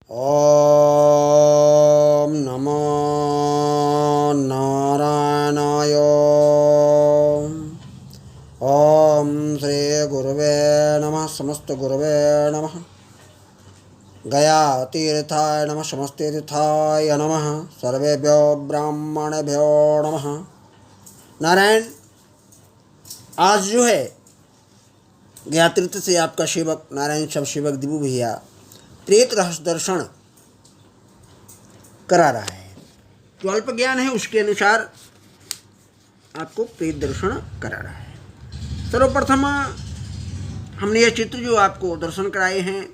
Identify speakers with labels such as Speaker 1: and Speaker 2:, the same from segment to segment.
Speaker 1: ॐ नमो नारायणाय। ॐ श्री गुरुवे नमः। समस्त गुरुवे नमः। गया तीर्थाय नमः। समस्तीर्थाय नमः। सर्वेभ्यो ब्राह्मणेभ्यो नमः। नारायण, आज जो है गया तीर्थ से आपका सेवक नारायण सब सेवक दिबू भैया प्रेत रहस्य दर्शन करा रहा है। जो अल्प ज्ञान है उसके अनुसार आपको प्रेत दर्शन करा रहा है। सर्वप्रथम हमने यह चित्र जो आपको दर्शन कराए हैं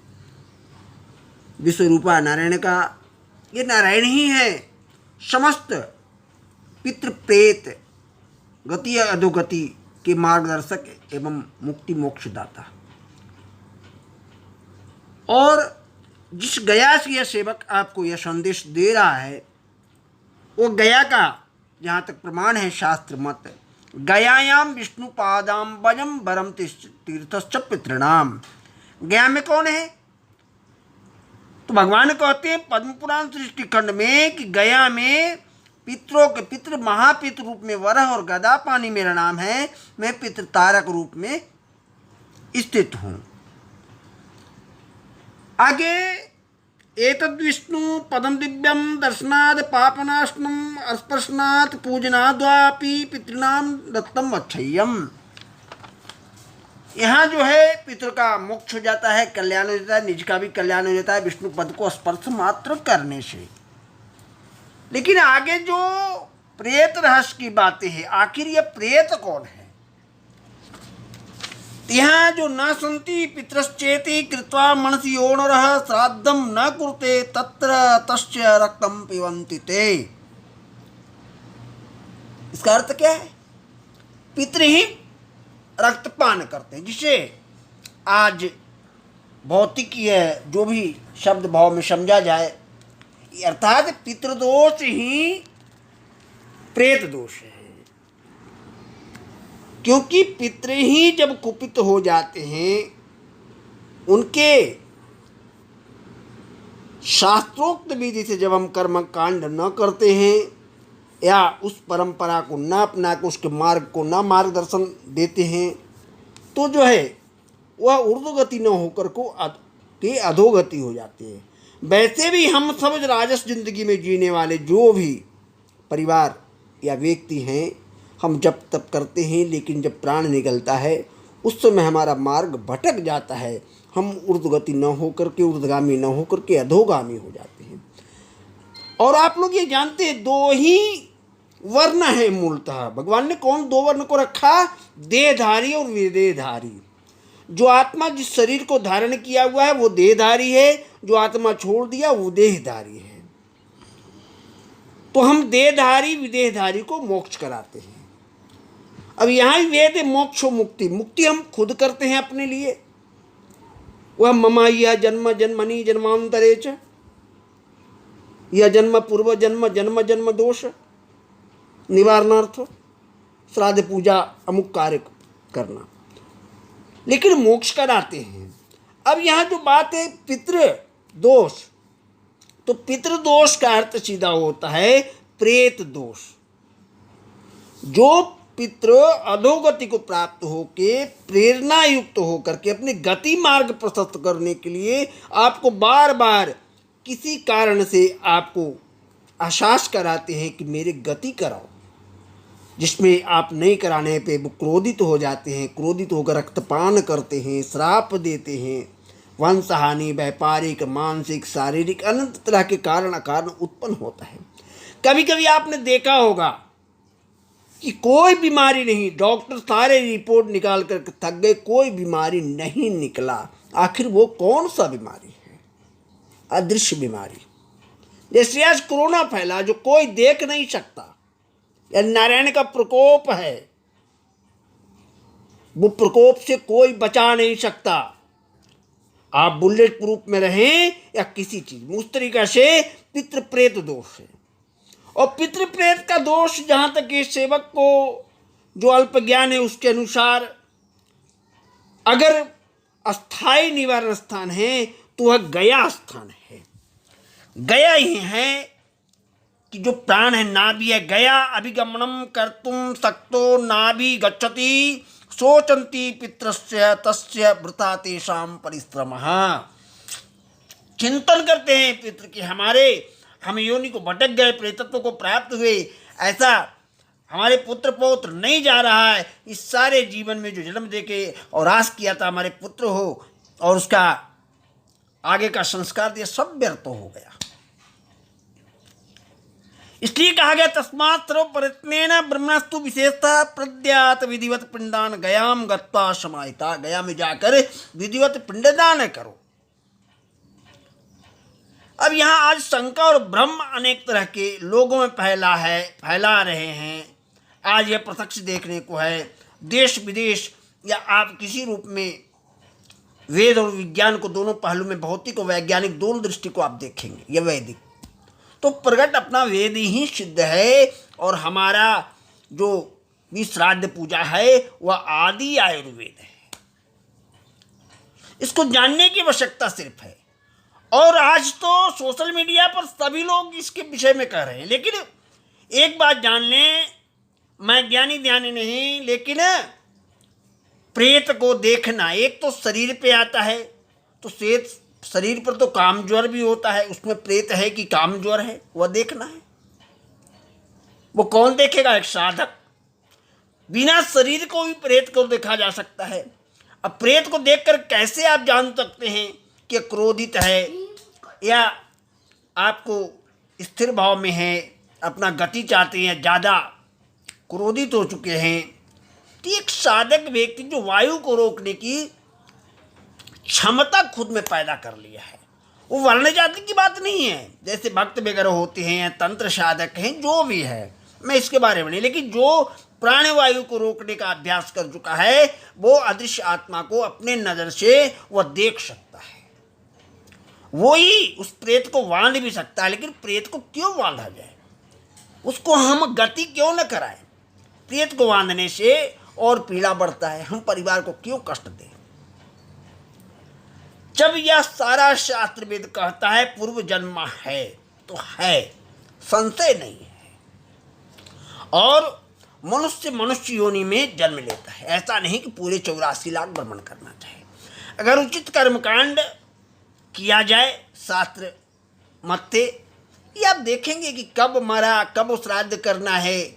Speaker 1: विश्वरूपा नारायण का, ये नारायण ही है समस्त पितृ प्रेत गति अधोगति के मार्गदर्शक एवं मुक्ति मोक्ष दाता। और जिस गया से यह सेवक आपको यह संदेश दे रहा है वो गया का जहाँ तक प्रमाण है शास्त्र मत, गयायाम विष्णु पादाम वजम वरम तीर्थश्च पितृणाम। गया में कौन है? तो भगवान कहते हैं पद्म पुराण सृष्टि खंड में कि गया में पितरों के पितृ महापितृ रूप में वरह और गदा पानी मेरा नाम है, मैं पितृ तारक रूप में स्थित हूँ। आगे एतद् विष्णु पदम दिव्यम दर्शनाद पापनाशनम स्पर्शनात् पूजनाद्वापि पितृणाम दत्तम अच्छयम। यहाँ जो है पितृ का मोक्ष हो जाता है, कल्याण हो जाता है, निज का भी कल्याण हो जाता है विष्णु पद को स्पर्श मात्र करने से। लेकिन आगे जो प्रेत रहस्य की बातें हैं, आखिर यह प्रेत कौन है? यहाँ जो न संति पितृश्चेति कृत्वा मनसि योनरः श्राद्धम न कुरुते तत्र तस्य रक्तम पिबन्ति ते। इसका अर्थ क्या है? पितृ ही रक्तपान करते हैं, जिसे आज भौतिक जो भी शब्द भाव में समझा जाए, अर्थात पितृदोष ही प्रेत दोष है। क्योंकि पितृ ही जब कुपित हो जाते हैं, उनके शास्त्रोक्त विधि से जब हम कर्म कांड न करते हैं या उस परंपरा को न अपना के उसके मार्ग को न मार्गदर्शन देते हैं, तो जो है वह ऊर्ध्वगति न होकर के अधोगति हो जाती है। वैसे भी हम सब राजस जिंदगी में जीने वाले जो भी परिवार या व्यक्ति हैं, हम जप तप करते हैं, लेकिन जब प्राण निकलता है उस समय हमारा मार्ग भटक जाता है। हम ऊर्ध्वगति न होकर के ऊर्ध्वगामी न होकर के अधोगामी हो जाते हैं। और आप लोग ये जानते हैं दो ही वर्ण है मूलतः। भगवान ने कौन दो वर्ण को रखा? देहधारी और विदेहधारी। जो आत्मा जिस शरीर को धारण किया हुआ है वो देहधारी है, जो आत्मा छोड़ दिया वो देहधारी है। तो हम देहधारी विदेहधारी को मोक्ष कराते हैं। अब यहाँ वेद है मोक्ष मुक्ति। मुक्ति हम खुद करते हैं अपने लिए, वह ममा यह जन्म जन्मनि जन्मांतरे च, यह जन्म पूर्व जन्म जन्म जन्म दोष निवारणार्थ श्राद्ध पूजा अमुक कार्य करना, लेकिन मोक्ष कराते हैं। अब यहाँ जो बात है पितृ दोष, तो पितृ दोष का अर्थ सीधा होता है प्रेत दोष। जो पितृ अधोगति को प्राप्त होके प्रेरणा युक्त होकर के अपने गति मार्ग प्रशस्त करने के लिए आपको बार बार किसी कारण से आपको आश्वास कराते हैं कि मेरे गति कराओ, जिसमें आप नहीं कराने पे वो क्रोधित हो जाते हैं। क्रोधित होकर रक्तपान करते हैं, श्राप देते हैं, वंशहानि, व्यापारिक, मानसिक, शारीरिक अनंत तरह के कारण अकारण उत्पन्न होता है। कभी कभी आपने देखा होगा कि कोई बीमारी नहीं, डॉक्टर सारे रिपोर्ट निकाल कर थक गए, कोई बीमारी नहीं निकला। आखिर वो कौन सा बीमारी है? अदृश्य बीमारी। जैसे आज कोरोना फैला जो कोई देख नहीं सकता, या नारायण का प्रकोप है, वो प्रकोप से कोई बचा नहीं सकता। आप बुलेट प्रूफ में रहें या किसी चीज में, उस तरीका से पितृ प्रेत दोष है। और पितृ प्रेत का दोष जहाँ तक इस सेवक को जो अल्प ज्ञान है उसके अनुसार अगर अस्थाई निवारण स्थान है तो वह गया स्थान है। गया ही है कि जो प्राण है, नाभि है, गया अभिगमनम कर्तुम शक्तो नाभि गच्छति सोचंती पितृस्य तस्य वृथा तेषाम परिश्रमः। चिंतन करते हैं पितृ की, हम योनि को भटक गए, प्रेतत्व को प्राप्त हुए, ऐसा हमारे पुत्र पौत्र नहीं जा रहा है। इस सारे जीवन में जो जन्म देके और आस किया था हमारे पुत्र हो और उसका आगे का संस्कार दिया, सब व्यर्थ हो गया। इसलिए कहा गया तस्मात् सर्व प्रयत्नेन ब्रह्मस्तु विशेषतः प्रद्यात विधिवत पिंडदान गयाम गत्वा समाहिता। गया में जाकर विधिवत पिंडदान करो। अब यहाँ आज शंका और भ्रम अनेक तरह के लोगों में फैला रहे हैं। आज यह प्रत्यक्ष देखने को है, देश विदेश या आप किसी रूप में वेद और विज्ञान को दोनों पहलू में, भौतिक और वैज्ञानिक दोनों दृष्टि को आप देखेंगे, यह वैदिक तो प्रगट अपना वेद ही सिद्ध है। और हमारा जो भी श्राद्ध पूजा है वह आदि आयुर्वेद है। इसको जानने की आवश्यकता सिर्फ है। और आज तो सोशल मीडिया पर सभी लोग इसके विषय में कह रहे हैं, लेकिन एक बात जान लें, मैं ज्ञानी ध्यानी नहीं, लेकिन प्रेत को देखना एक तो शरीर पे आता है, तो शरीर पर तो काम ज्वर भी होता है, उसमें प्रेत है कि काम ज्वर है वह देखना है। वो कौन देखेगा? एक साधक। बिना शरीर को भी प्रेत को देखा जा सकता है। अब प्रेत को देखकर कैसे आप जान सकते हैं कि क्रोधित है या आपको स्थिर भाव में है, अपना गति चाहते हैं, ज़्यादा क्रोधित हो चुके हैं? तो एक साधक व्यक्ति जो वायु को रोकने की क्षमता खुद में पैदा कर लिया है, वो वर्ण जाति की बात नहीं है। जैसे भक्त वगैरह होते हैं, तंत्र साधक हैं, जो भी है, मैं इसके बारे में नहीं, लेकिन जो प्राणवायु को रोकने का अभ्यास कर चुका है वो अदृश्य आत्मा को अपने नज़र से वह देख सकता है। वो ही उस प्रेत को बांध भी सकता है। लेकिन प्रेत को क्यों बांधा जाए? उसको हम गति क्यों न कराएं? प्रेत को बांधने से और पीड़ा बढ़ता है। हम परिवार को क्यों कष्ट दें? जब यह सारा शास्त्र वेद कहता है पूर्व जन्म है तो है, संशय नहीं है। और मनुष्य योनि में जन्म लेता है। ऐसा नहीं कि पूरे 84 लाख भ्रमण करना चाहिए। अगर उचित कर्मकांड किया जाए शास्त्र मत से, ये आप देखेंगे कि कब मरा, कब श्राद्ध करना है,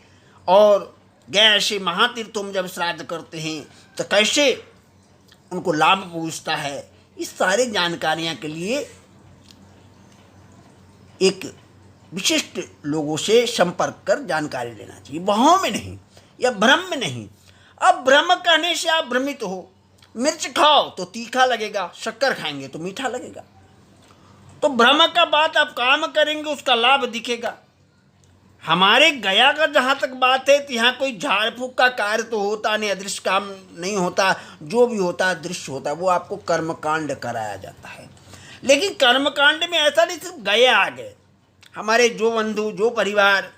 Speaker 1: और गए ऐसे महातीर्थों में जब श्राद्ध करते हैं तो कैसे उनको लाभ पहुँचता है। इस सारे जानकारियाँ के लिए एक विशिष्ट लोगों से संपर्क कर जानकारी लेना चाहिए, बहाव में नहीं या भ्रम में नहीं। अब भ्रम कहने से आप भ्रमित हो। मिर्च खाओ तो तीखा लगेगा, शक्कर खाएंगे तो मीठा लगेगा। तो भ्रम का बात आप काम करेंगे, उसका लाभ दिखेगा। हमारे गया का जहाँ तक बात है तो यहाँ कोई झाड़ फूक का कार्य तो होता नहीं, अदृश्य काम नहीं होता। जो भी होता है दृश्य होता है, वो आपको कर्मकांड कराया जाता है। लेकिन कर्मकांड में ऐसा नहीं सिर्फ गया आ गए। हमारे जो बंधु, जो परिवार,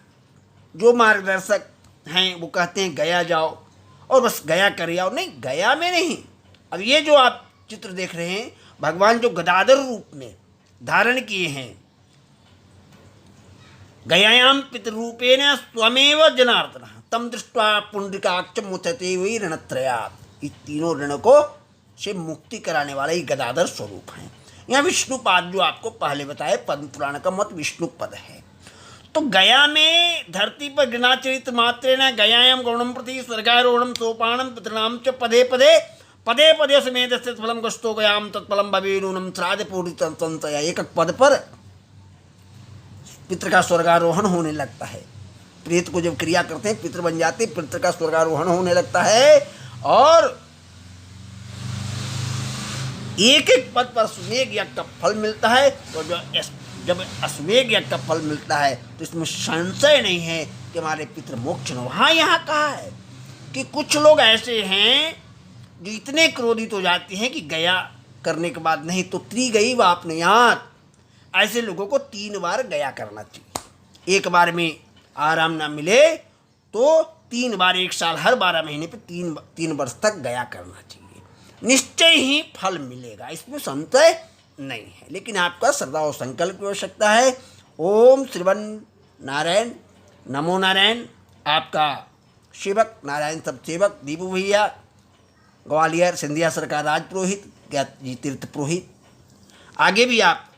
Speaker 1: जो मार्गदर्शक हैं वो कहते हैं गया जाओ और बस गया कर आओ। नहीं, गया में नहीं। अब ये जो आप चित्र देख रहे हैं, भगवान जो गदाधर रूप में धारण किए हैं, गयायाम पितरूपेण स्वमेव जनार्दन तम दृष्ट्वा पुंडरीकाक्षं मुच्यते वै ऋणत्रयात्। इस तीनों ऋण को से मुक्ति कराने वाला ही गदाधर स्वरूप है। यहाँ विष्णुपाद जो आपको पहले बताए, पद्म पुराण का मत विष्णुपद है। तो गया में धरती पर गृणाचरित मात्रेण गयायाम गौणम प्रति स्वर्गारोहणम सोपानम पितृणाम च पदे पदे पदे पदे समेत फलम गस्तो गयाम तत्फलम भवे नूनम श्राद्ध पूरित संतया। एक पद पर पितृ का स्वर्गारोहण होने लगता है। प्रेत को जब क्रिया करते हैं पितृ बन जाते, पितृ का स्वर्गारोहण होने लगता है। और एक एक पद पर अश्वमेध यज्ञ का फल मिलता है। तो जब अश्वमेध यज्ञ का फल मिलता है तो इसमें संशय नहीं है कि हमारे पितृ मोक्ष न। हाँ, यहाँ कहा है कि कुछ लोग ऐसे हैं जो इतने क्रोधित हो जाते हैं कि गया करने के बाद नहीं तो त्रिगई व आपने यहाँ, ऐसे लोगों को 3 बार गया करना चाहिए। एक बार में आराम ना मिले तो 3 बार, 1 साल, हर 12 महीने पे 3 वर्ष तक गया करना चाहिए। निश्चय ही फल मिलेगा, इसमें संशय नहीं है, लेकिन आपका श्रद्धा और संकल्प की आवश्यकता है। ओम श्रीवन नारायण, नमो नारायण। आपका सेवक नारायण सब सेवक दीपू भैया, ग्वालियर सिंधिया सरकार राज पुरोहित, ज्ञात जी तीर्थ पुरोहित। आगे भी आप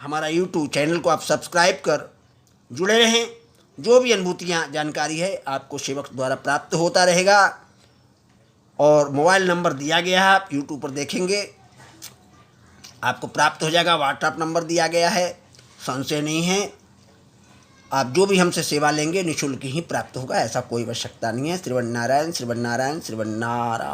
Speaker 1: हमारा यूट्यूब चैनल को आप सब्सक्राइब कर जुड़े रहें। जो भी अनुभूतियाँ जानकारी है आपको सेवक द्वारा प्राप्त होता रहेगा। और मोबाइल नंबर दिया गया है, आप यूट्यूब पर देखेंगे आपको प्राप्त हो जाएगा। व्हाट्सएप नंबर दिया गया है, संशय नहीं है। आप जो भी हमसे सेवा लेंगे निःशुल्क ही प्राप्त होगा, ऐसा कोई आवश्यकता नहीं है। श्रीवन नारायण, श्रीवन नारायण, श्रीवन नारायण।